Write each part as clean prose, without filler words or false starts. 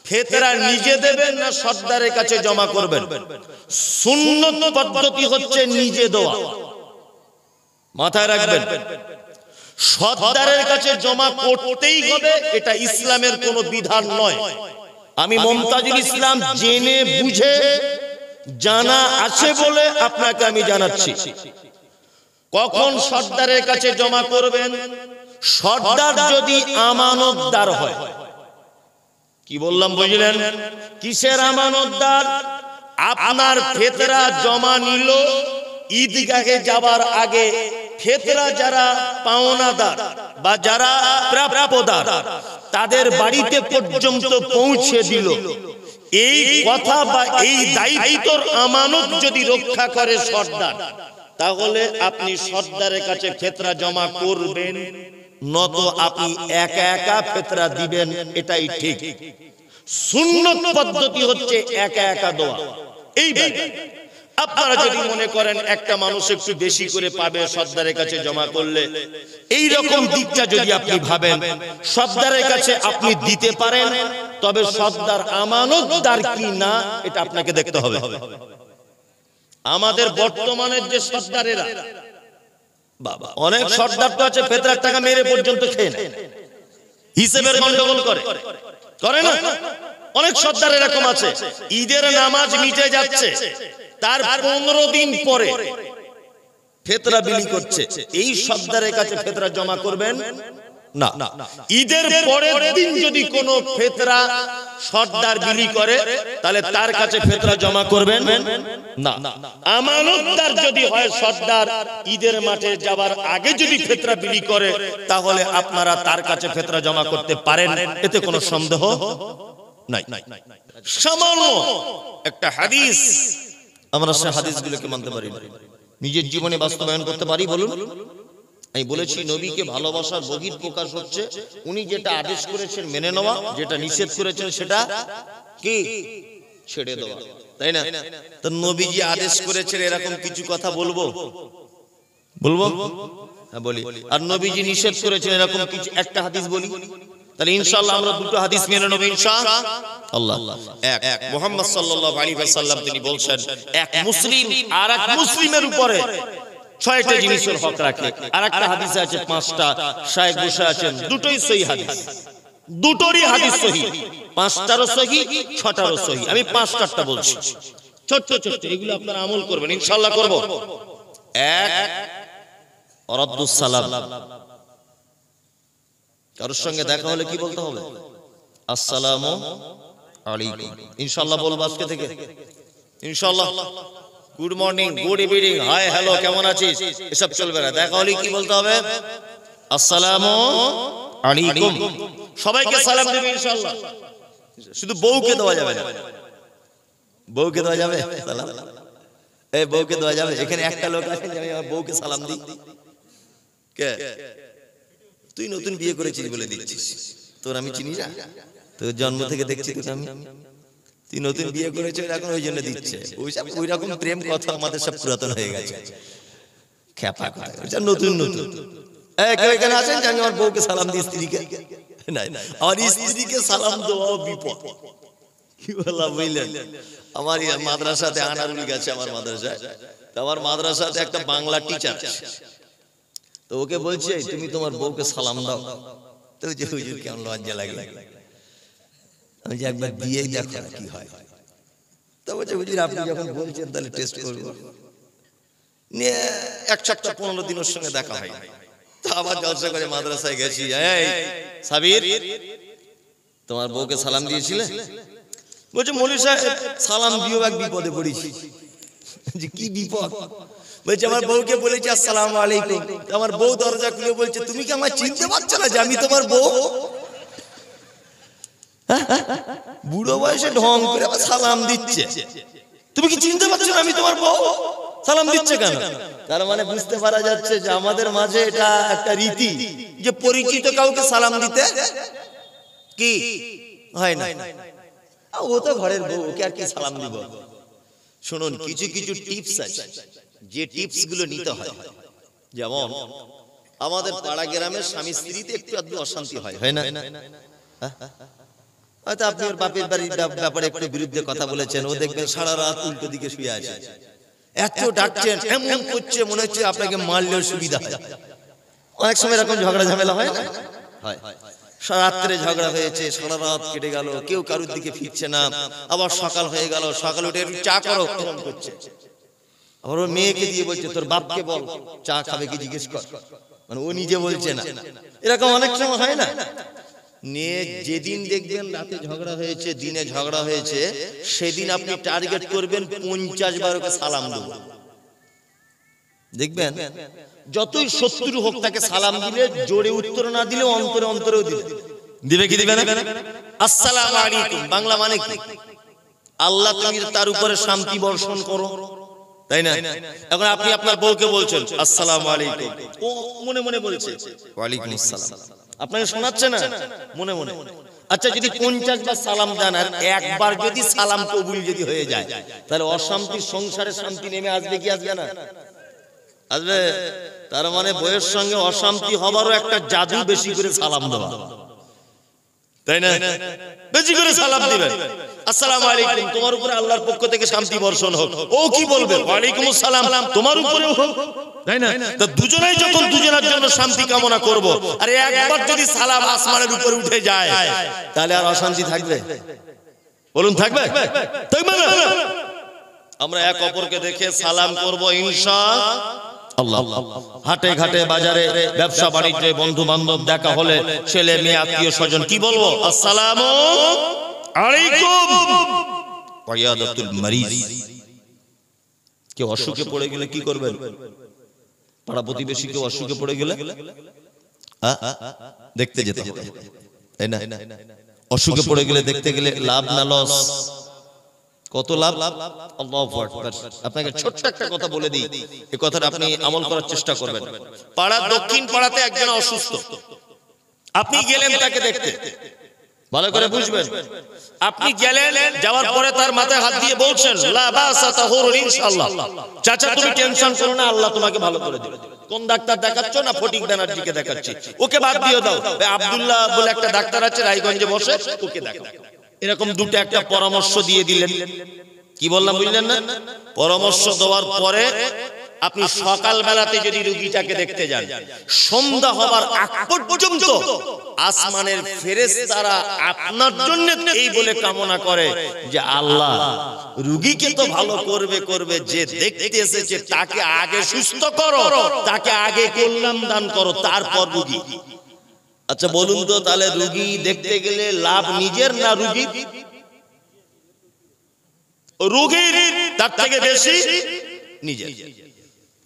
ফেতরা নিজে দেবেন না সর্দারের কাছে জমা করবেন? সুন্নত পদ্ধতি হচ্ছে নিজে দেওয়া, মাথায় রাখবেন। সর্দারের কাছে জমা করতেই হবে, এটা ইসলামের কোনো বিধান নয়। আমি মুমতাজুল ইসলাম জেনে বুঝে জানা আছে বলে আপনাকে আমি জানাচ্ছি। কখন সর্দারের কাছে জমা করবেন? সর্দার যদি আমানতদার হয়। কি বললাম বুঝলেন? কিসের আমানতদার? আপনার ফেতরা জমা নিল, ঈদগাহে যাবার আগে ফেতরা যারা পাওনাদার বা যারা প্রাপ্যদার তাদের বাড়িতে পর্যন্ত পৌঁছে দিল, এই কথা বা এই দায়িত্বর আমানত যদি রক্ষা করে সর্দার, তাহলে আপনি সর্দারের কাছে ফেতরা জমা করবেন, নত আপনি একা একা ফেতরা দিবেন, এটাই ঠিক। সুন্নত পদ্ধতি হচ্ছে একা একা দেওয়া। এইবার আপনারা যদি মনে করেন একটা মানুষ একটু বেশি করে পাবে সর্দারের কাছে জমা করলে, এই রকম দিকটা যদি আপনি ভাবেন, সর্দারের কাছে আপনি দিতে পারেন, তবে সর্দার আমানতদার কি না এটা আপনাকে দেখতে হবে। আমাদের বর্তমানের যে সর্দারেরা, বাবা অনেক সর্দার তো আছে ফেতরার টাকা মেরে পর্যন্ত খেয়ে নেয়, হিসেবের গন্ডগোল করে না? অনেক সর্দার এরকম আছে, ঈদের নামাজ মিটে যাচ্ছে, তার 15 দিন পরে ফেতরা বিলি করছে, এই সর্দারের কাছে ফেতরা জমা করবেন না। ঈদের পরের দিন যদি কোনো ফেতরা সর্দার বিলি করে, তাহলে তার কাছে ফেতরা জমা করবেন না। আমানতদার যদি হয় সর্দার, ঈদের মাঠে যাবার আগে যদি ফেতরা বিলি করে, তাহলে আপনারা তার কাছে ফেতরা জমা করতে পারেন, এতে কোনো সন্দেহ নাই। সামান্য একটা হাদিস, আমরা সেই হাদিসগুলোকে মানতে পারি না, নিজের জীবনে বাস্তবায়ন করতে পারি? বলুন। আমি বলেছি নবীকে ভালোবাসার বহির প্রকাশ হচ্ছে উনি যেটা আদেশ করেছেন মেনে নেওয়া, যেটা নিষেধ করেছেন সেটা কি ছেড়ে দেওয়া, তাই না? তো নবীজি আদেশ করেছেন এরকম কিছু কথা বলবো? হ্যাঁ বলি। আর নবীজি নিষেধ করেছেন এরকম কিছু একটা হাদিস বলি, তাহলে ইনশাআল্লাহ আমরা দুটো হাদিস মেনে নেব ইনশাআল্লাহ। এক, মুহাম্মদ সাল্লাল্লাহু আলাইহি ওয়াসাল্লাম তিনি বলছেন, এক মুসলিম আরেক মুসলিমের উপরে 6টা জিনিসের হক রাখে। আরেকটা হাদিসে আছে 5টা, শায়েখ বসে আছেন, দুটোই সহিহ হাদিস, দুটোরই হাদিস সহিহ, 5টারও সহিহ, 6টারও সহিহ। আমি 5টারটা বলছি, ছোট ছোট, এগুলো আপনারা আমল করবেন ইনশাআল্লাহ। করব। এক, রাদ্দুস সালাম, কারোর সঙ্গে দেখা হলে কি বলতে হবে? আসসালামু আলাইকুম। ইনশাআল্লাহ বলবো আজকে থেকে ইনশাআল্লাহ। Good morning, good evening, hi hello, কেমন আছিস, এসব চলবে না। দেখা হলে কি বলতে হবে? আসসালামু আলাইকুম। সবাইকে সালাম দেবে ইনশাআল্লাহ, শুধু বউকে দেওয়া যাবে না। বউকে দেওয়া যাবে সালাম? এই বউকে দেওয়া যাবে? এখানে একটা লোক আছে যে আমি আমার বউকে সালাম দিই। কে? তুই নতুন বিয়ে করেছিস বলে দিচ্ছিস, তোর আমি চিনি না, তোর জন্ম থেকে দেখছি তোকে আমি, তুই নতুন বিয়ে করেছিস এখন ওই জন্য দিচ্ছে। ওই রকম প্রেম কথা আমাদের সব পুরাতন হয়ে গেছে, খেপা কথা, নতুন নতুন। কেউ এখানে আছেন যে আমি আমার বউকে সালাম দিই স্ত্রীকে? না, আমার স্ত্রীকে সালাম দেওয়া বিপদ। কি বললাম বুঝলেন? আমার মাদ্রাসাতে আনারুল গেছে, আমার মাদ্রাসায়, আমার মাদ্রাসাতে একটা বাংলা টিচার, তো ওকে বলছে তুমি তোমার বউকে সালাম দাও। তো যে হুজুর কেমন লজ্জা লাগে, আমি যে একবার দিয়েই দেখো কি হয়। তো বলছে হুজুর আপনি যখন বলছেন তাহলে টেস্ট করবো। নিয়ে 1 সপ্তাহ 15 দিনের সঙ্গে দেখা হয়। তো আবার জলসা করে মাদ্রাসায় গেছি, এই সাবির তোমার বউকে সালাম দিয়েছিলে? বলছে মৌলভী সাহেব সালাম দিও, এক বিপদে পড়েছি। যে কি বিপদ? বলছে আমার বউকে বলেছি আসসালামু আলাইকুম, আমার বউ দরজা খুলে বলছে তুমি কি আমার চিনতে পারছো না যে আমি তোমার বউ? বুড়ো বয়সে ঢং করে আবার সালাম দিচ্ছে, তুমি কি চিনতে পারছো না আমি তোমার বউ? সালাম দিচ্ছে কেন? তার মানে বুঝতে পারা যাচ্ছে যে আমাদের মাঝে এটা একটা রীতি যে পরিচিত কাউকে সালাম দিতে কি হয় না। ও তো ঘরের বউ, ওকে আর কি সালাম দিব? শুনুন, কিছু কিছু টিপস আছে যে টিপস গুলো নিতে হয়। যেমন আমাদের পাড়া গ্রামের স্বামী স্ত্রীতে একটু আধটু অশান্তি হয়, হয় না? হয়তো আপনি ওর বাপের বাড়ির ব্যাপারে একটু বিরুদ্ধে কথা বলেছেন, ও দেখবেন সারা রাত উল্টো দিকে শুয়ে আছে, এত ডাকছেন, এমন করছে মনে হচ্ছে আপনাকে মারলেও সুবিধা হয়। অনেক সময় এরকম ঝগড়া ঝামেলা হয় না, হয়। রাত্রে ঝগড়া হয়েছে, সারা রাত কেটে গেল, কেউ কারোর দিকে ফিরছে না, আবার সকাল হয়ে গেল, সকাল উঠে চা করো এরকম করছে, আবার ওর মেয়েকে দিয়ে বলছে তোর বাপকে বল চা খাবে কি জিজ্ঞেস কর, মানে ও নিজে বলছে না। এরকম অনেক সময় হয় না। নিয়ে যেদিন দেখবেন রাতে ঝগড়া হয়েছে, দিনে ঝগড়া হয়েছে, সেদিন আপনি টার্গেট করবেন 50 বার ওকে সালাম দেব। দেখবেন যতই শত্রু হোক তাকে সালাম দিলে, জোরে উত্তর না দিলে অন্তরে অন্তরেও দিবে কি দিবে না? আসসালামু আলাইকুম বাংলা মানে কি? আল্লাহ তুমি তার উপরে শান্তি বর্ষণ করো, তাই না? এখন আপনি আপনার বউকে বলছেন আসসালামু আলাইকুম, ও মনে মনে বলছে ওয়ালাইকুম আসসালাম, আপনাকে শোনাচ্ছে না মনে মনে। আচ্ছা যদি 50 বার সালাম দেন আর একবার যদি সালাম কবুল যদি হয়ে যায়, তাহলে অশান্তি সংসারে শান্তি নেমে আসবে কি আসবে না? আসবে। তার মানে বউয়ের সঙ্গে অশান্তি হবারও একটা জাদু, বেশি করে সালাম দেওয়া, তাই না? বেশি করে সালাম দিবেন, আসসালামু আলাইকুম তোমার উপরে আল্লাহর পক্ষ থেকে শান্তি বর্ষণ হোক। ও কি বলবে? ওয়ালাইকুম আসসালাম তোমার উপরেও হোক, তাই না? তো দুজনেই যখন দুজনের জন্য শান্তি কামনা করব, আর একবার যদি সালাম আসমানের উপরে উঠে যায়, তাহলে আর অশান্তি থাকবে? বলুন থাকবে? থাকবে না। আমরা এক অপরকে দেখে সালাম করব ইনশাআল্লাহ। হাটে ঘাটে বাজারে ব্যবসা বাণিজ্যে বন্ধু বান্ধব দেখা হলে, ছেলে মেয়ে আত্মীয় স্বজন, কি বলবো? আসসালামু আলাইকুম। ওয়াইয়াদাতুল মারিজ, কেউ অসুখে পড়ে গেলে কি করবেন? পাড়া প্রতিবেশী কেউ অসুখে পড়ে গেলে দেখতে যেতে হবে, তাই না? অসুখে পড়ে গেলে দেখতে গেলে লাভ না লস? কত লাভ! আল্লাহু আকবার। আপনাকে ছোট্ট একটা কথা বলে দিই, এই কথাটা আপনি আমল করার চেষ্টা করবেন। পাড়া দক্ষিণ পাড়াতে একজন অসুস্থ, আপনি গেলেন তাকে দেখতে, ভালো করে বুঝবেন। আপনি গেলেন, যাওয়ার পরে তার মাথায় হাত দিয়ে বলছেন লা বাসা তাহুরুন ইনশাআল্লাহ, চাচা তুমি টেনশন করো না, আল্লাহ তোমাকে ভালো করে দেবে। কোন ডাক্তার দেখাচ্ছ? না ফটিক ব্যানার্জিকে দেখাচ্ছি। ওকে বাদ দিয়ে দাও, আব্দুল্লাহ বলে একটা ডাক্তার আছে রায়গঞ্জে বসে, ওকে দেখাও। এরকম দুটো একটা পরামর্শ দিয়ে দিলেন। কি বললাম বুঝলেন না? পরামর্শ দেওয়ার পরে আপনি সকাল বেলাতে যদি রোগীটাকে দেখতে যান, সন্ধ্যা হবার আগ পর্যন্ত আসমানের ফেরেশতারা আপনার জন্য এই বলে কামনা করে যে আল্লাহ রোগীকে তো ভালো করবে, যে দেখতে এসেছে তাকে আগে সুস্থ করো, তাকে আগে কল্যাণ দান করো, তারপর রোগী। আচ্ছা বলুন তো, তাহলে রোগী দেখতে গেলে লাভ নিজের না রোগীর? রোগীর তার থেকে বেশি নিজের।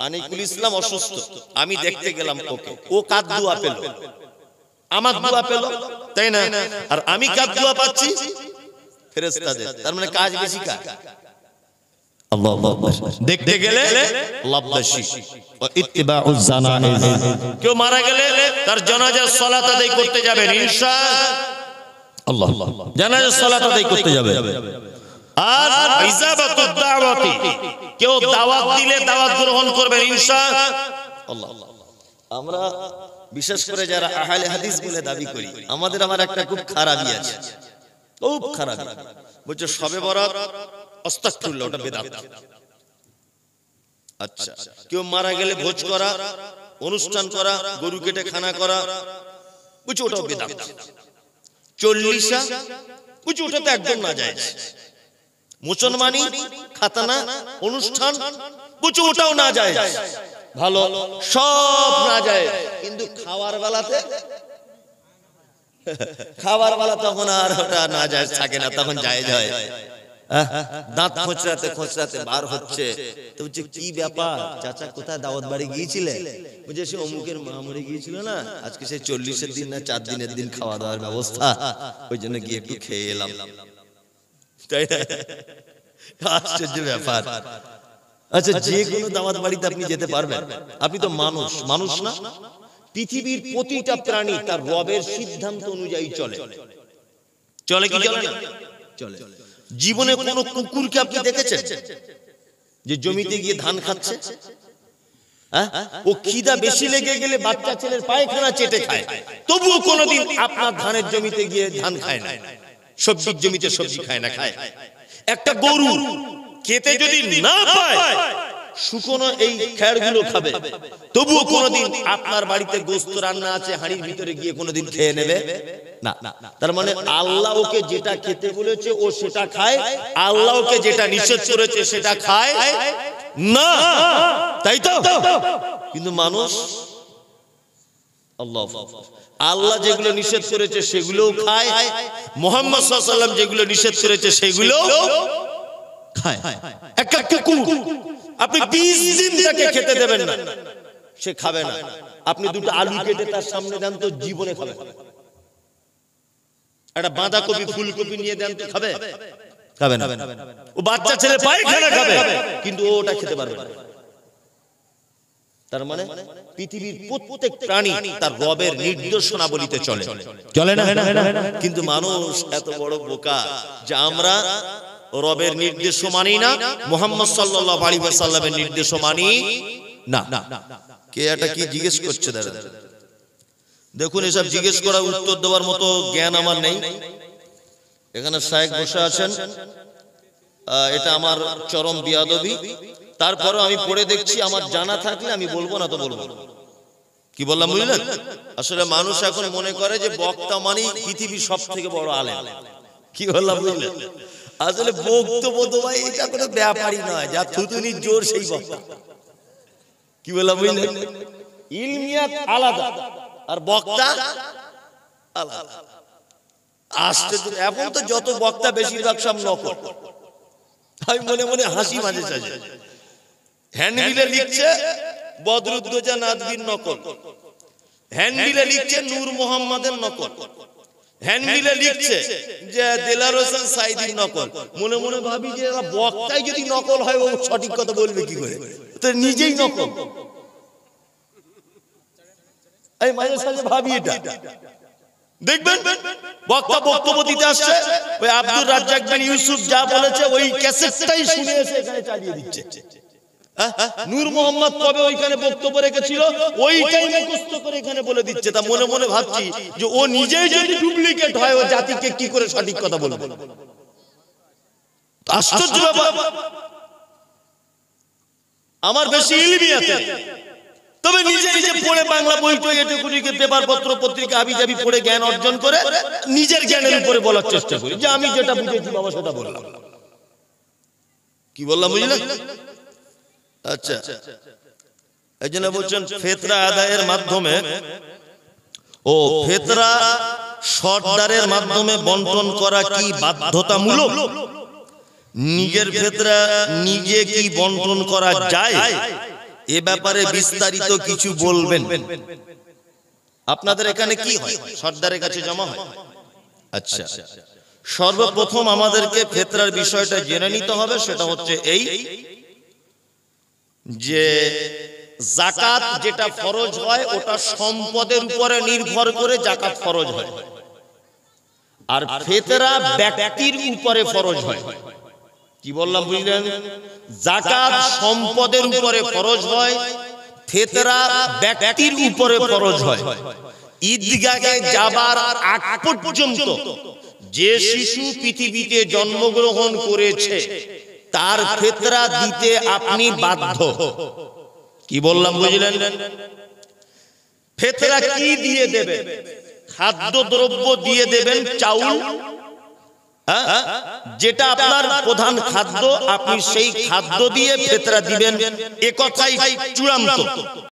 আনিকুল ইসলাম অসুস্থ, আমি দেখতে গেলাম ওকে, ও কার দোয়া পেল? আমার দোয়া পেল, তাই না? আর আমি কার দোয়া পাচ্ছি? ফেরেশতাদের। তার মানে কাজ বেশি কার? আল্লাহু আকবার। দেখতে গেলে লাভ বেশি। ওয়া ইত্তিবাউজ জানাইজ, কেউ মারা গেলে তার জানাজার সালাত আদায় করতে যাবেন ইনশাআল্লাহ। জানাজার সালাত আদায় করতে যাবে। আর ইজাবাতুদ দাওয়াতি, কেউ দাওয়াত দিলে দাওয়াত গ্রহণ করবেন ইনশাআল্লাহ। আমরা বিশেষ করে যারা আহলে হাদিস বলে দাবি করি, আমার একটা খুব খারাপই আছে, খুব খারাপ। বলছে সবে বরাত আস্তাগফিরুল্লাহ, ওটা বিদআত। আচ্ছা, কেউ মারা গেলে ভোজ করা, অনুষ্ঠান করা, গরু কেটে খানা করা, বুঝছো ওটাও বিদআত। চল্লিশা, বুঝছো ওটা তো একদম নাজায়েজ। মুসলমানি খাতনা অনুষ্ঠান, বুঝছো ওটাও নাজায়েজ। ভালো, সব নাজায়েজ, কিন্তু খাওয়ার বেলাতে তখন আর ওটা নাজায়েজ থাকে না, তখন জায়েজ হয়। দাঁত খোঁচরাতে বার হচ্ছে, তো বলছে কি ব্যাপার চাচা, কোথায় দাওয়াত বাড়ি গিয়েছিলে? বুঝে সে অমুকের মা মরে গিয়েছিল না, আজকে সে 40-এর দিন না 4 দিনের দিন খাওয়া দাওয়ার ব্যবস্থা, ওই জন্য গিয়ে একটু খেয়ে এলাম। তাই না? আশ্চর্য ব্যাপার। আচ্ছা, যে কোনো দাওয়াত বাড়িতে আপনি যেতে পারবেন? আপনি তো মানুষ না? পৃথিবীর প্রতিটা প্রাণী তার রবের সিদ্ধান্ত অনুযায়ী চলে কি চলে না? চলে। জীবনে কোন কুকুরকে আপনি দেখেছেন যে জমিতে গিয়ে ধান খাচ্ছে? ও খিদা বেশি লেগে গেলে বাচ্চা ছেলের পায়খানা চেটে খায়, তবুও কোনোদিন আপনার ধানের জমিতে গিয়ে ধান খায় না। সবজির জমিতে সবজি খায় না, খায়। একটা গরু খেতে যদি না পায় শুকনো এই খেরগুলো খাবে, তবুও কোনোদিন আপনার বাড়িতে গোশত রান্না আছে হাঁড়ির ভিতরে গিয়ে কোনোদিন খেয়ে নেবে না। তার মানে আল্লাহ ওকে যেটা খেতে বলেছে ও সেটা খায়, আল্লাহ ওকে যেটা নিষেধ করেছে সেটা খায় না, তাই তো? কিন্তু মানুষ আল্লাহ যেগুলো নিষেধ করেছে সেগুলোও খায়, মুহাম্মদ সাল্লাল্লাহু আলাইহি ওয়াসাল্লাম যেগুলো নিষেধ করেছে সেগুলো খায়। একটা কুকুর আপনি 20 দিন তাকে খেতে দেবেন না, সে খাবে না। আপনি দুটো আলু কেটে তার সামনে দেন তো জীবনে খাবে না। একটা বাঁধাকপি ফুলকপি নিয়ে দেন তো খাবে? খাবে না। ও বাচ্চা ছেলে পায়খানা খাবে, কিন্তু ও ওটা খেতে পারবে না। তার মানে পৃথিবীর প্রত্যেক প্রাণী তার রবের নির্দেশনাবলিতে চলে, চলে না? কিন্তু মানুষ এত বড় বোকা যে আমরা রবের নির্দেশও মানি না, মুহাম্মদ সাল্লাল্লাহু আলাইহি ওয়াসাল্লামের নির্দেশও মানি না। কে এটা কি জিজ্ঞেস করছে? দাদা দেখুন, এসব জিজ্ঞেস করা উত্তর দেওয়ার মতো জ্ঞান আমার নেই। এখানে শায়েখ বসে আছেন, এটা আমার চরম বিয়াদবি। তারপরে আমি পড়ে দেখছি, আমার জানা থাকলে আমি বলবো, না তো বলবো। কি বললাম বুঝলেন? আসলে মানুষ এখন মনে করে যে বক্তা মানে পৃথিবীর সব থেকে বড় আলেম। কি বললাম বুঝলেন? আসলে বক্তব্য তো ভাই এটা কোনো ব্যাপারই নয়, যা থুতুনির জোর সেই বক্তা। কি বললাম বুঝলেন? ইলমিয়াত আলাদা আর বক্তা আলাদা। আসতে এখন তো যত বক্তা বেশিরভাগ সব নকল। আমি মনে মনে হাসি মাঝে সাঝে। হ্যান্ডবিলে লিখছে বদরুদ্দোজা নাদবির নকল, হ্যান্ডবিলে লিখছে নূর মোহাম্মদের নকল, হ্যান্ডবিলে লিখছে যে দেলার হোসেন সাইদির নকল। মনে মনে ভাবি যে এরা বক্তাই যদি নকল হয় ও সঠিক কথা বলবে কি করে? তো নিজেই নকল। এই মাঝে সাঝে ভাবি এটা। দেখবেন বক্তা বক্তব্য দিতে আসছে, ওই আব্দুর রাজ্জাক বিন ইউসুফ যা বলেছে ওই ক্যাসেটটাই শুনে এসে এখানে চালিয়ে দিচ্ছে। নূর মোহাম্মদ কবে ওইখানে বক্তব্য রেখেছিল ওইটাই মুখস্থ করে এখানে বলে দিচ্ছে। তা মনে মনে ভাবছি যে ও নিজেই যদি ডুপ্লিকেট হয় ও জাতিকে কি করে সঠিক কথা বলবে? আশ্চর্য ব্যাপার। আমার বেশি ইলমি আছে, তবে নিজে নিজে পড়ে বাংলা বই টই এটুকুনিকে পেপার পত্র পত্রিকা হাবিজাবি পড়ে জ্ঞান অর্জন করে নিজের জ্ঞানের উপরে বলার চেষ্টা করি যে আমি যেটা বুঝেছি বাবা সেটা বললাম। কি বললাম বুঝলেন? আচ্ছা, এই জন্য বলছেন ফিতরা আদায়ের মাধ্যমে ও ফিতরা সর্দারের মাধ্যমে বন্টন করা কি বাধ্যতামূলক? নিজের ফিতরা নিজে কি বন্টন করা যায়? এ ব্যাপারে বিস্তারিত কিছু বলবেন। আপনাদের এখানে কি হয়? সর্দারের কাছে জমা হয়? আচ্ছা, সর্বপ্রথম আমাদেরকে ফিতরার বিষয়টা জেনে নিতে হবে। সেটা হচ্ছে এই যে যাকাত যেটা ফরজ হয় ওটা সম্পদের উপরে নির্ভর করে যাকাত ফরজ হয়, আর ফিতরা ব্যক্তির উপরে ফরজ হয়। কি বললাম বুঝলেন? যাকাত সম্পদের উপরে ফরজ হয়, ফিতরা ব্যক্তির উপরে ফরজ হয়। ঈদগাহে যাবার আগ পর্যন্ত যে শিশু পৃথিবীতে জন্মগ্রহণ করেছে তার ফিতরা দিতে আপনি বাধ্য। কি বললাম বুঝলেন? ফিতরা কি দিয়ে দেবেন? খাদ্যদ্রব্য দিয়ে দেবেন, চাউল, যেটা আপনার প্রধান খাদ্য, আপনি সেই খাদ্য দিয়ে ফিতরা দিবেন। এ কথাই চূড়ান্ত।